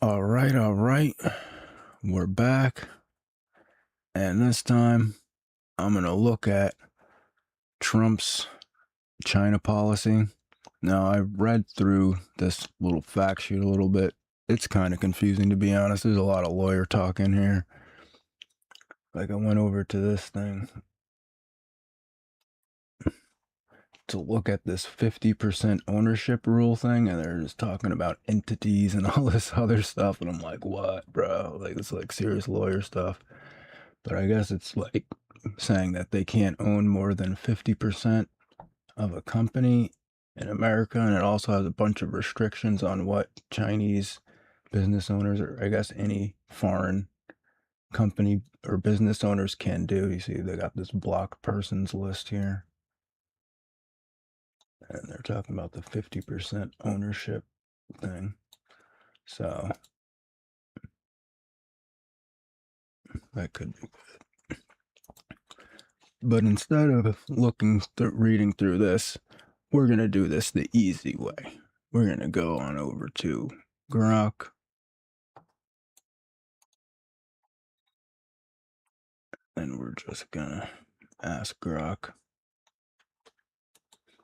All right. We're back. And this time I'm going to look at Trump's China policy. Now, I read through this little fact sheet a little bit. It's kind of confusing, to be honest. There's a lot of lawyer talk in here. Like, I went over to this thing to look at this 50% ownership rule thing, and they're just talking about entities and all this other stuff. And I'm like, what, bro? Like, it's like serious lawyer stuff. But I guess it's like saying that they can't own more than 50% of a company in America, and it also has a bunch of restrictions on what Chinese business owners, or I guess any foreign company or business owners, can do. You see, they got this blocked persons list here, and they're talking about the 50% ownership thing. So that could be good. But instead of reading through this, we're going to do this the easy way. We're going to go on over to Grok. And we're just going to ask Grok,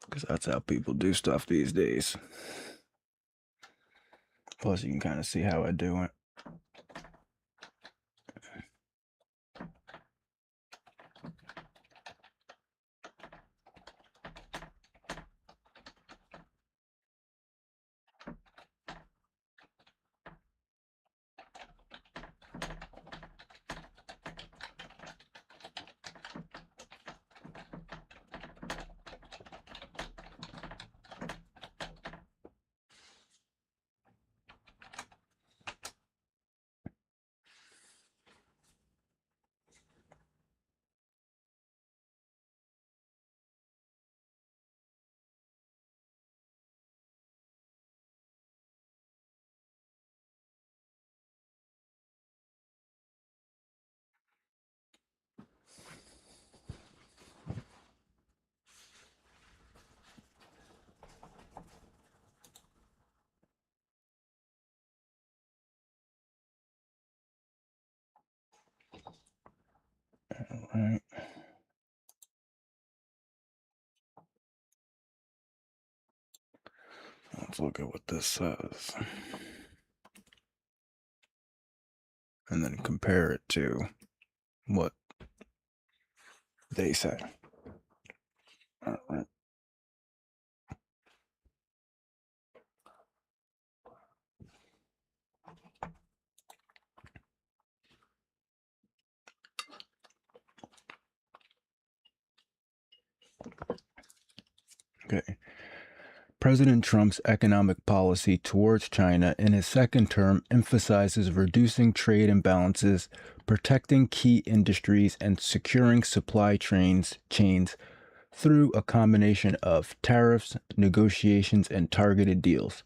because that's how people do stuff these days. Plus, you can kind of see how I do it. All right. Let's look at what this says. And then compare it to what they say. All right. Okay. President Trump's economic policy towards China in his second term emphasizes reducing trade imbalances, protecting key industries, and securing supply chains through a combination of tariffs, negotiations, and targeted deals.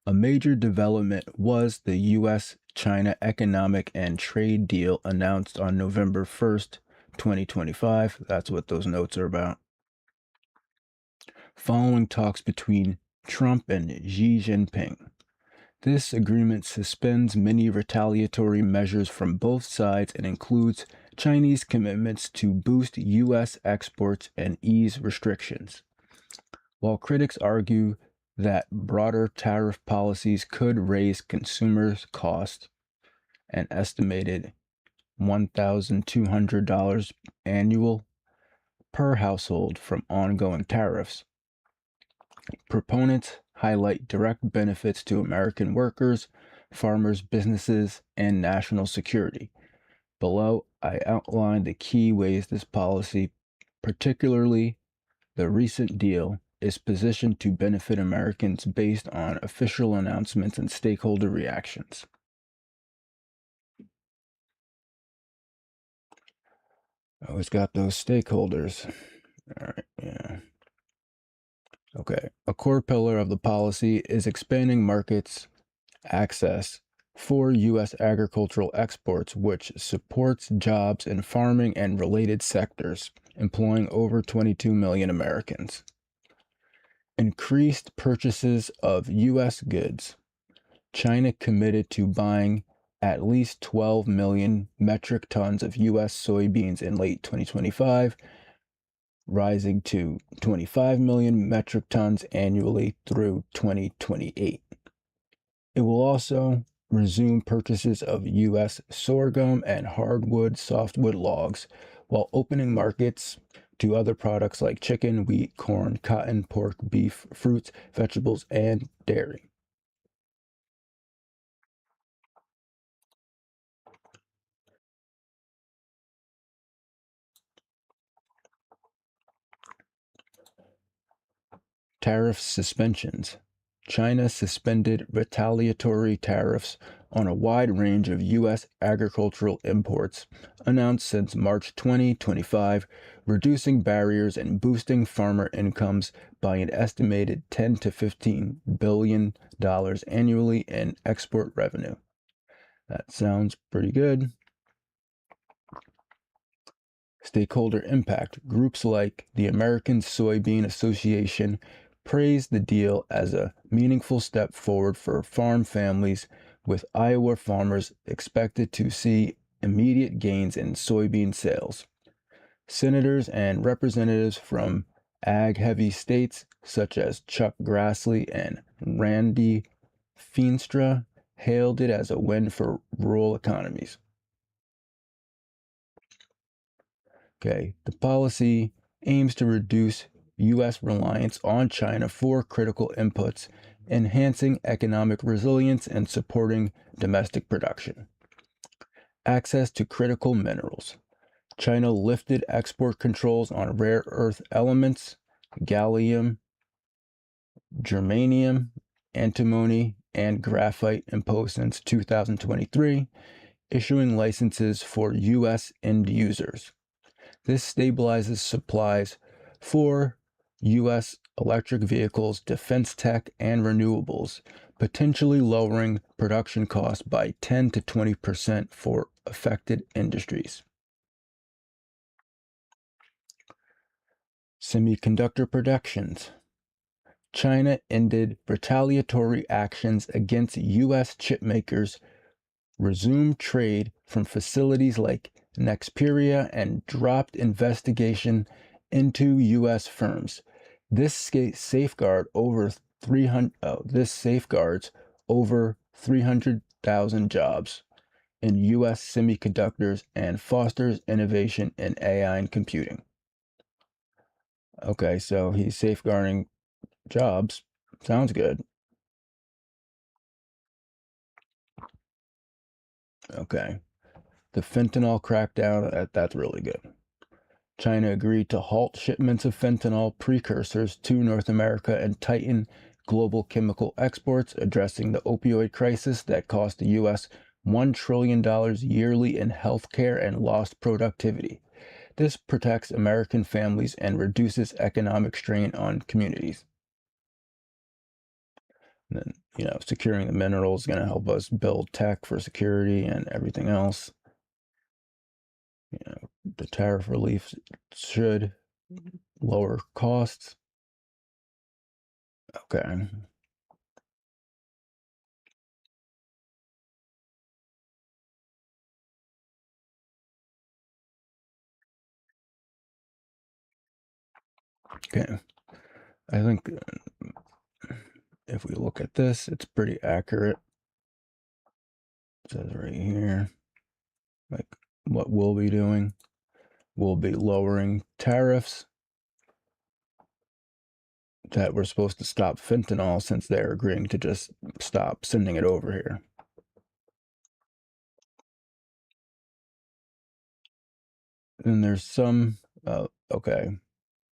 A major development was the U.S.-China economic and trade deal announced on November 1st, 2025. That's what those notes are about. Following talks between Trump and Xi Jinping. This agreement suspends many retaliatory measures from both sides and includes Chinese commitments to boost U.S. exports and ease restrictions. While critics argue that broader tariff policies could raise consumers' costs, an estimated $1,200 annual per household from ongoing tariffs, proponents highlight direct benefits to American workers, farmers, businesses, and national security. Below, I outline the key ways this policy, particularly the recent deal, is positioned to benefit Americans based on official announcements and stakeholder reactions. Always got those stakeholders. All right, yeah. Okay. A core pillar of the policy is expanding markets access for U.S. agricultural exports, which supports jobs in farming and related sectors, employing over 22 million Americans. Increased purchases of U.S. goods. China committed to buying at least 12 million metric tons of U.S. soybeans in late 2025, rising to 25 million metric tons annually through 2028. It will also resume purchases of U.S. sorghum and hardwood softwood logs, while opening markets to other products like chicken, wheat, corn, cotton, pork, beef, fruits, vegetables, and dairy. Tariff suspensions. China suspended retaliatory tariffs on a wide range of U.S. agricultural imports announced since March 2025, reducing barriers and boosting farmer incomes by an estimated $10 to $15 billion annually in export revenue. That sounds pretty good. Stakeholder impact. Groups like the American Soybean Association praised the deal as a meaningful step forward for farm families, with Iowa farmers expected to see immediate gains in soybean sales. Senators and representatives from ag-heavy states such as Chuck Grassley and Randy Feenstra hailed it as a win for rural economies. Okay, the policy aims to reduce U.S. reliance on China for critical inputs, enhancing economic resilience and supporting domestic production. Access to critical minerals. China lifted export controls on rare earth elements, gallium, germanium, antimony, and graphite imposed since 2023, issuing licenses for U.S. end users. This stabilizes supplies for U.S. electric vehicles, defense tech, and renewables, potentially lowering production costs by 10 to 20% for affected industries. Semiconductor productions. China ended retaliatory actions against U.S. chipmakers, resumed trade from facilities like Nexperia, and dropped investigation into U.S. firms. This safeguards over 300,000 jobs in U.S. semiconductors and fosters innovation in AI and computing. Okay, so he's safeguarding jobs. Sounds good. Okay. The fentanyl crackdown, that's really good. China agreed to halt shipments of fentanyl precursors to North America and tighten global chemical exports, addressing the opioid crisis that cost the U.S. $1 trillion yearly in healthcare and lost productivity. This protects American families and reduces economic strain on communities. And then, securing the minerals is going to help us build tech for security and everything else. The tariff relief should lower costs. Okay. Okay. I think if we look at this, it's pretty accurate. It says right here, like what we'll be doing. We'll be lowering tariffs that we're supposed to stop fentanyl since they're agreeing to just stop sending it over here. Then there's some, okay,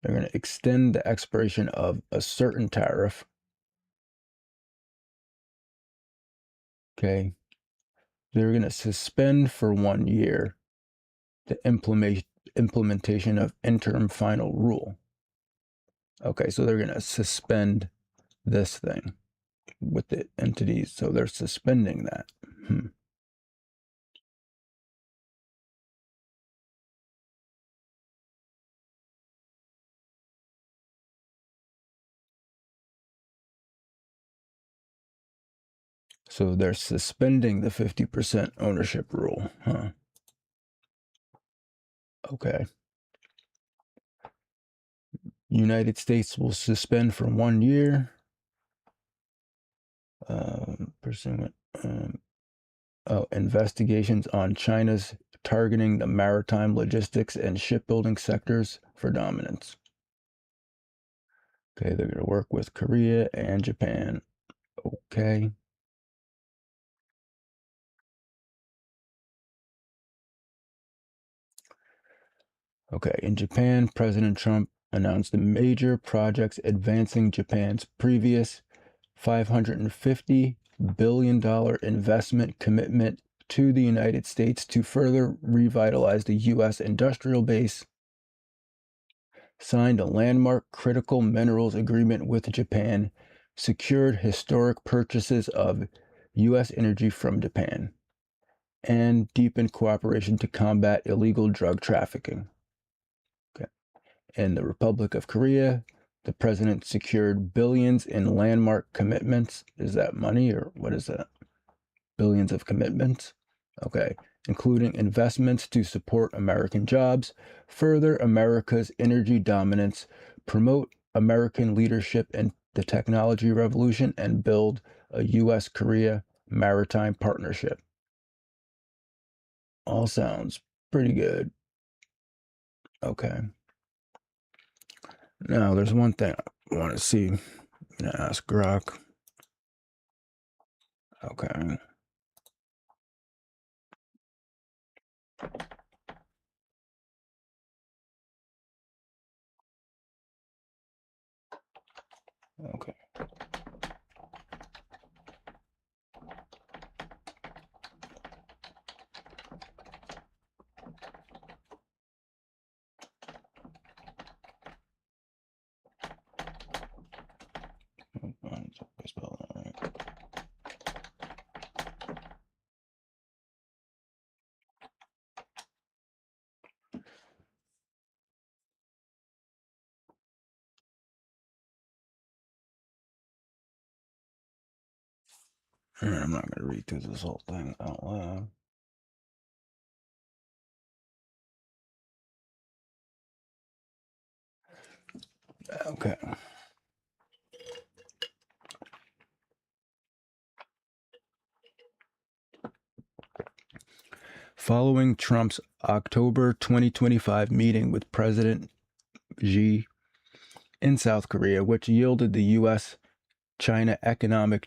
they're going to extend the expiration of a certain tariff. Okay. They're going to suspend for 1 year the implementation of interim final rule. Okay, so they're going to suspend this thing with the entities. So they're suspending that. So they're suspending the 50% ownership rule, huh? Okay. United States will suspend for 1 year. Pursuant. Investigations on China's targeting the maritime, logistics, and shipbuilding sectors for dominance. Okay, they're going to work with Korea and Japan. Okay. Okay, in Japan, President Trump announced the major projects advancing Japan's previous $550 billion investment commitment to the United States to further revitalize the U.S. industrial base, signed a landmark critical minerals agreement with Japan, secured historic purchases of U.S. energy from Japan, and deepened cooperation to combat illegal drug trafficking. Okay. In the Republic of Korea, the president secured billions in landmark commitments. Is that money or what is that? Billions of commitments? Okay. Including investments to support American jobs, further America's energy dominance, promote American leadership in the technology revolution, and build a U.S. Korea maritime partnership. All sounds pretty good. Okay. Now, there's one thing I want to see. I'm going to ask Grok. Okay. Okay. I'm not going to read through this whole thing out loud. Okay. Following Trump's October 2025 meeting with President Xi in South Korea, which yielded the U.S. China economic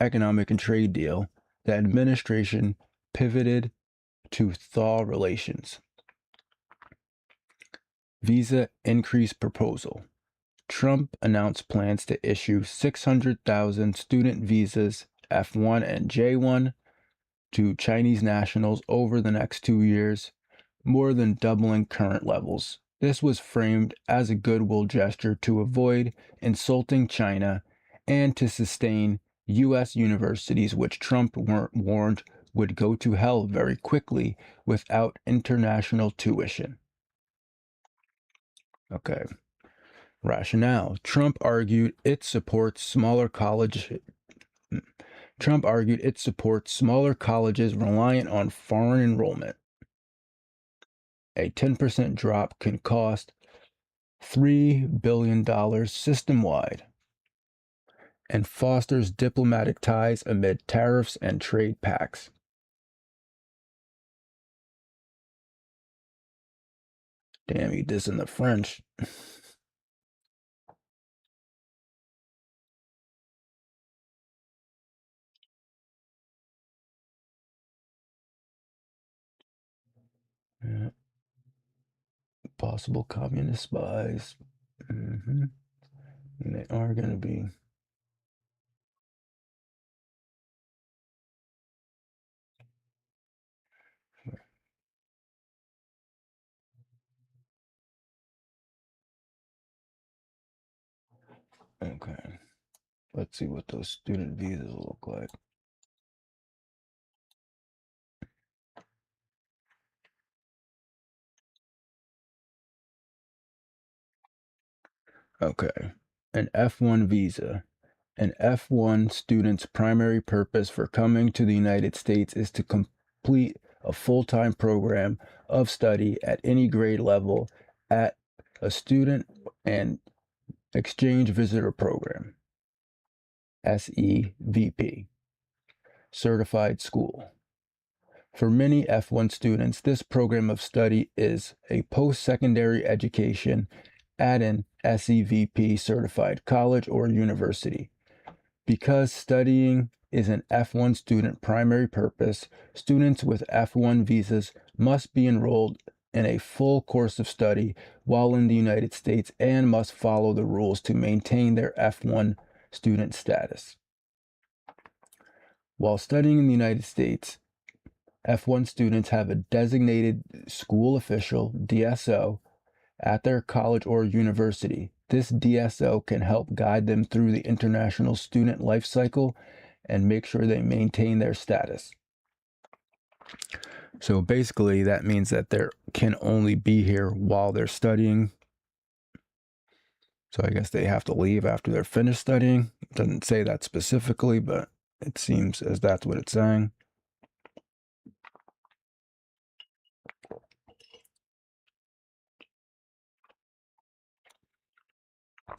and trade deal, the administration pivoted to thaw relations. Visa increase proposal. Trump announced plans to issue 600,000 student visas F1 and J1 to Chinese nationals over the next 2 years, more than doubling current levels. This was framed as a goodwill gesture to avoid insulting China and to sustain U.S. universities, which Trump warned would go to hell very quickly without international tuition. Okay. Rationale. Trump argued it supports smaller colleges reliant on foreign enrollment. A 10% drop can cost $3 billion system-wide and fosters diplomatic ties amid tariffs and trade pacts. Damn, he dissing the French. Yeah. Possible communist spies. Mm-hmm. And they are going to be. Okay. Let's see what those student visas look like. Okay. An F1 visa. An F1 student's primary purpose for coming to the United States is to complete a full-time program of study at any grade level at a student and exchange visitor program, SEVP, certified school. For many F1 students, this program of study is a post-secondary education at an SEVP certified college or university. Because studying is an F1 student primary purpose, students with F1 visas must be enrolled in a full course of study while in the United States and must follow the rules to maintain their F1 student status. While studying in the United States, F1 students have a designated school official, DSO, at their college or university. This DSO can help guide them through the international student life cycle and make sure they maintain their status. So basically, that means that they can only be here while they're studying. So I guess they have to leave after they're finished studying. It doesn't say that specifically, but it seems as that's what it's saying.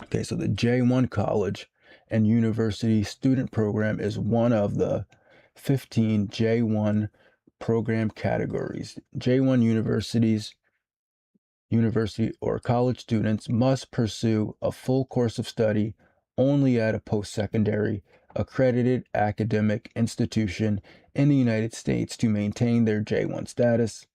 Okay, so the J1 college and university student program is one of the 15 J1 program categories. J1 university or college students must pursue a full course of study only at a post-secondary accredited academic institution in the United States to maintain their J1 status.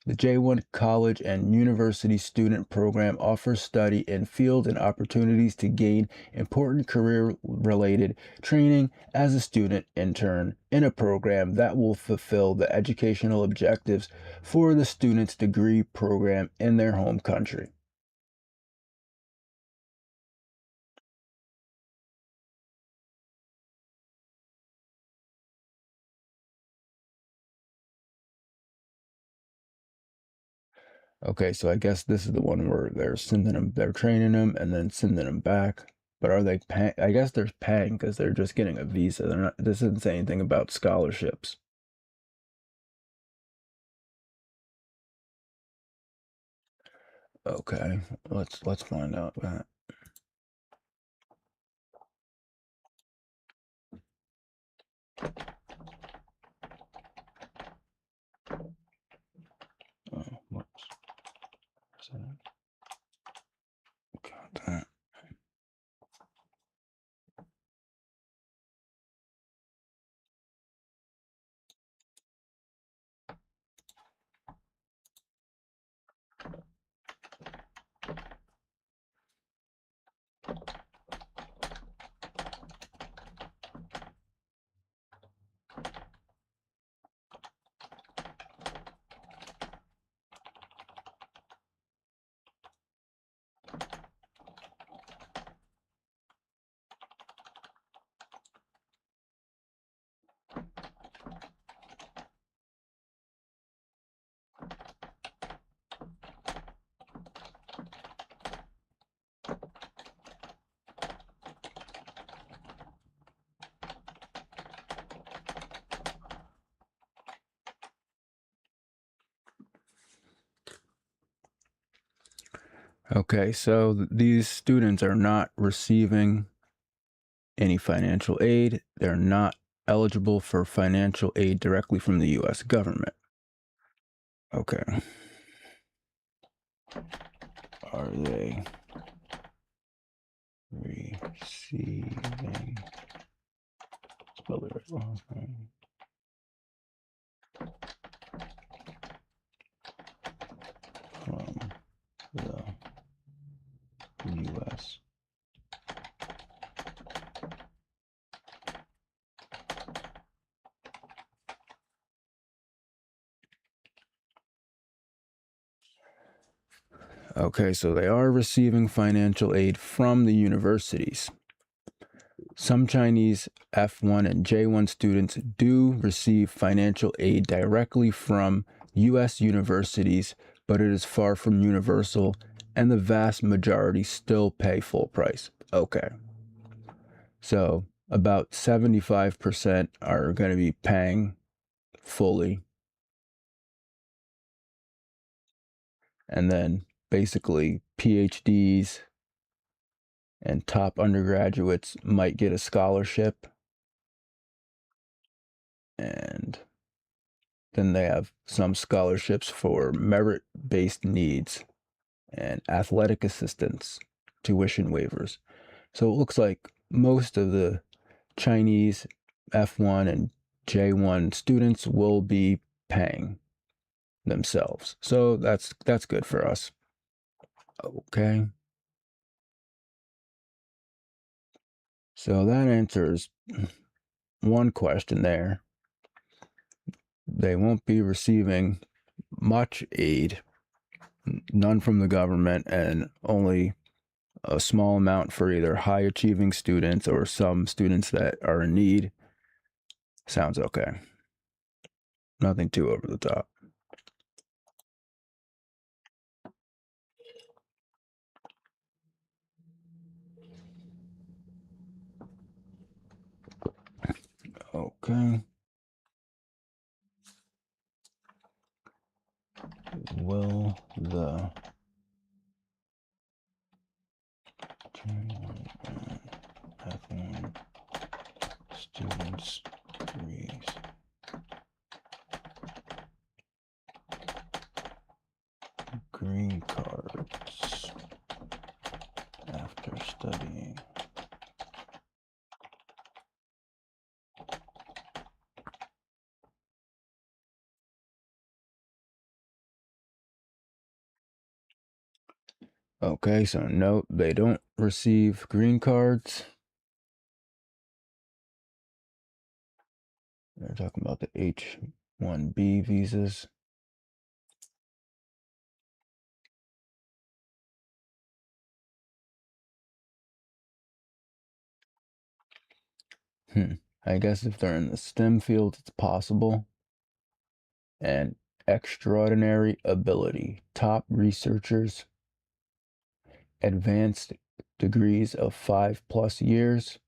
The J1 college and university student program offers study in fields and opportunities to gain important career-related training as a student intern in a program that will fulfill the educational objectives for the student's degree program in their home country. Okay, so I guess this is the one where they're training them and then sending them back. But are they paying? I guess they're paying because they're just getting a visa. They're not. This doesn't say anything about scholarships. Okay, let's find out that. Oh, whoops. Got that. Okay, so these students are not receiving any financial aid. They're not eligible for financial aid directly from the U.S. government. Okay. Are they receiving? Spell it right wrong. From the U.S. Okay, so they are receiving financial aid from the universities. Some Chinese F1 and J1 students do receive financial aid directly from U.S. universities, but it is far from universal, and the vast majority still pay full price. Okay. So about 75% are going to be paying fully. And then basically PhDs and top undergraduates might get a scholarship. And then they have some scholarships for merit-based needs and athletic assistance, tuition waivers. So it looks like most of the Chinese F1 and J1 students will be paying themselves. So that's good for us. Okay. So that answers one question there. They won't be receiving much aid, none from the government, and only a small amount for either high achieving students or some students that are in need. Sounds okay. Nothing too over the top. Okay. Will the F1 students degrees green cards after studying? Okay, so note they don't receive green cards. They're talking about the H-1B visas. I guess if they're in the STEM field, it's possible. And extraordinary ability, top researchers, advanced degrees of 5+ years.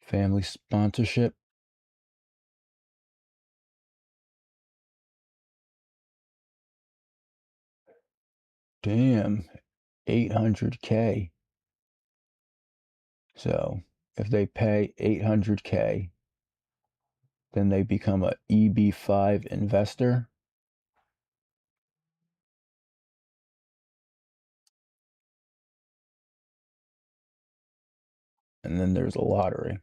Family sponsorship. Damn, 800K. So if they pay 800K, then they become a EB5 investor. And then there's a lottery.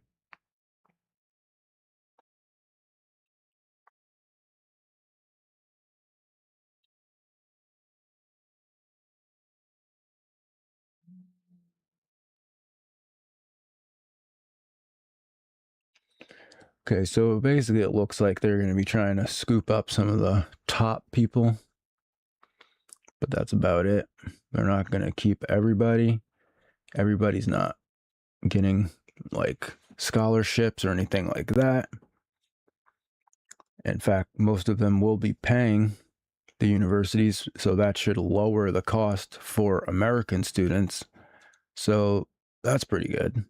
Okay, so basically it looks like they're going to be trying to scoop up some of the top people, but that's about it. They're not going to keep everybody. Everybody's not getting like scholarships or anything like that. In fact, most of them will be paying the universities, so that should lower the cost for American students. So that's pretty good.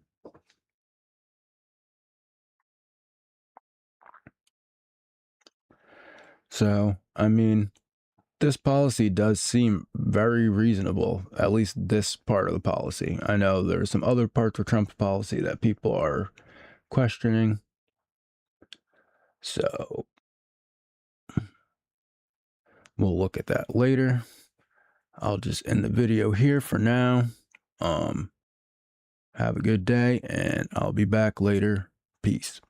So, I mean, this policy does seem very reasonable, at least this part of the policy. I know there's some other parts of Trump's policy that people are questioning. So we'll look at that later. I'll just end the video here for now. Have a good day, and I'll be back later. Peace.